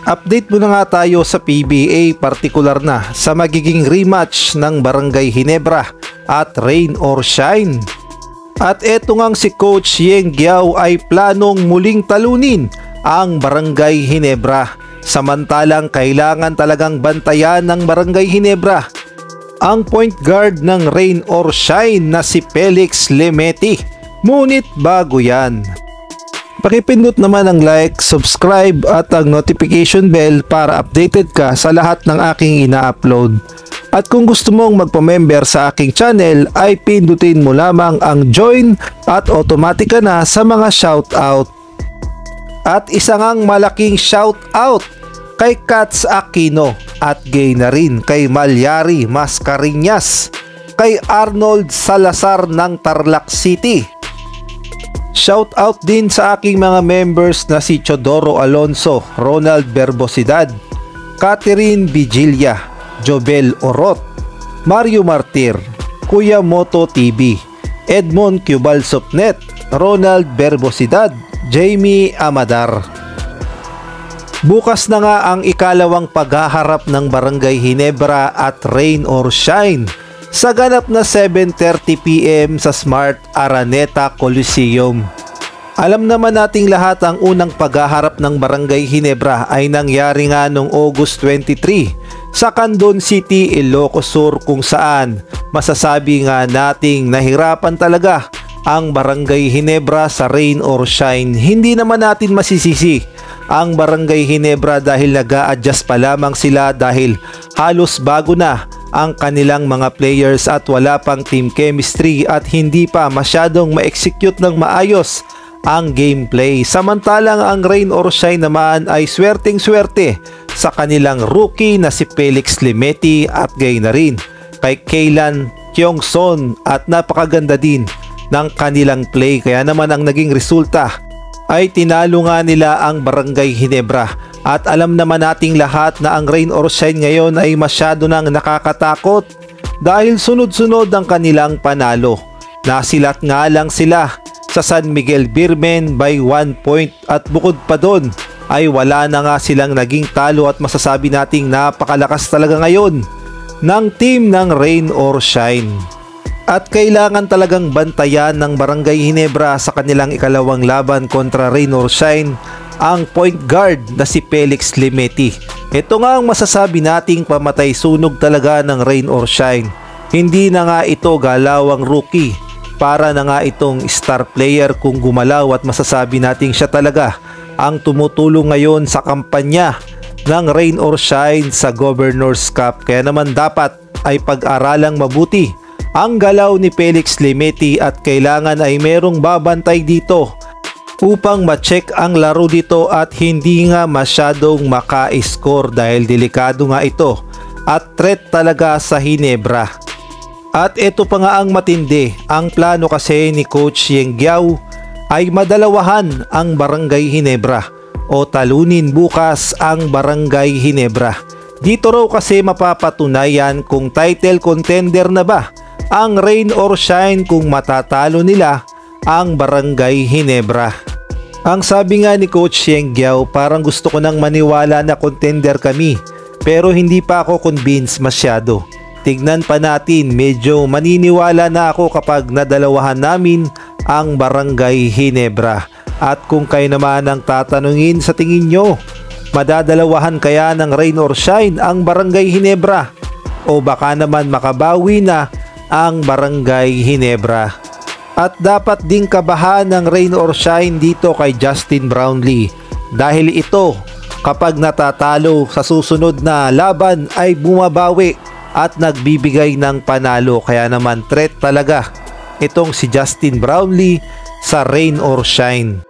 Update muna nga tayo sa PBA, partikular na sa magiging rematch ng Barangay Ginebra at Rain or Shine. At eto ngang si Coach Yeng Guiao ay planong muling talunin ang Barangay Ginebra. Samantalang kailangan talagang bantayan ng Barangay Ginebra ang point guard ng Rain or Shine na si Felix Lemeti. Ngunit bago yan, pakipindot naman ang like, subscribe at ang notification bell para updated ka sa lahat ng aking ina-upload. At kung gusto mong magpa-member sa aking channel ay pindutin mo lamang ang join at automatic ka na sa mga shoutout. At isa ngang malaking shoutout kay Katz Aquino at gay na rin kay Malyari Mascariñas, kay Arnold Salazar ng Tarlac City. Shoutout din sa aking mga members na si Chodoro Alonso, Ronald Verbosidad, Catherine Vigilla, Jobel Orot, Mario Martir, Kuya Moto TV, Edmond Cubal Sopnet, Ronald Verbosidad, Jamie Amadar. Bukas na nga ang ikalawang paghaharap ng Barangay Ginebra at Rain or Shine sa ganap na 7:30 PM sa Smart Araneta Coliseum. Alam naman nating lahat ang unang paghaharap ng Barangay Ginebra ay nangyari nga noong August 23 sa Candon City, Ilocos Sur, kung saan masasabi nga nating nahirapan talaga ang Barangay Ginebra sa Rain or Shine. Hindi naman natin masisisi ang Barangay Ginebra dahil nag-a-adjust pa lamang sila dahil halos bago na ang kanilang mga players at wala pang team chemistry at hindi pa masyadong ma-execute ng maayos ang gameplay. Samantalang ang Rain or Shine naman ay swerteng-swerte sa kanilang rookie na si Felix Lemeti at gay na rin kay Kaylan Kyongson at napakaganda din ng kanilang play. Kaya naman ang naging resulta ay tinalo nga nila ang Barangay Ginebra. At alam naman nating lahat na ang Rain or Shine ngayon ay masyado nang nakakatakot dahil sunod-sunod ang kanilang panalo. Nasilat nga lang sila sa San Miguel Birmen by 1 point at bukod pa doon ay wala na nga silang naging talo at masasabi nating napakalakas talaga ngayon ng team ng Rain or Shine. At kailangan talagang bantayan ng Barangay Ginebra sa kanilang ikalawang laban kontra Rain or Shine ang point guard na si Felix Lemeti. Ito nga ang masasabi nating pamatay sunog talaga ng Rain or Shine. Hindi na nga ito galawang rookie, para na nga itong star player kung gumalaw at masasabi nating siya talaga ang tumutulong ngayon sa kampanya ng Rain or Shine sa Governor's Cup. Kaya naman dapat ay pag-aralang mabuti ang galaw ni Felix Lemeti at kailangan ay merong babantay dito upang ma-check ang laro dito at hindi nga masyadong maka-score dahil delikado nga ito at threat talaga sa Ginebra. At ito pa nga ang matindi, ang plano kasi ni Coach Yeng Guiao ay madalawahan ang Barangay Ginebra o talunin bukas ang Barangay Ginebra. Dito raw kasi mapapatunayan kung title contender na ba ang Rain or Shine kung matatalo nila ang Barangay Ginebra. Ang sabi nga ni Coach Yeng Guiao, parang gusto ko nang maniwala na contender kami pero hindi pa ako convinced masyado. Tignan pa natin, medyo maniniwala na ako kapag nadalawahan namin ang Barangay Ginebra. At kung kayo naman ang tatanungin, sa tingin nyo, madadalawahan kaya ng Rain or Shine ang Barangay Ginebra? O baka naman makabawi na ang Barangay Ginebra? At dapat ding kabahan ng Rain or Shine dito kay Justin Brownlee dahil ito kapag natatalo sa susunod na laban ay bumabawi at nagbibigay ng panalo. Kaya naman threat talaga itong si Justin Brownlee sa Rain or Shine.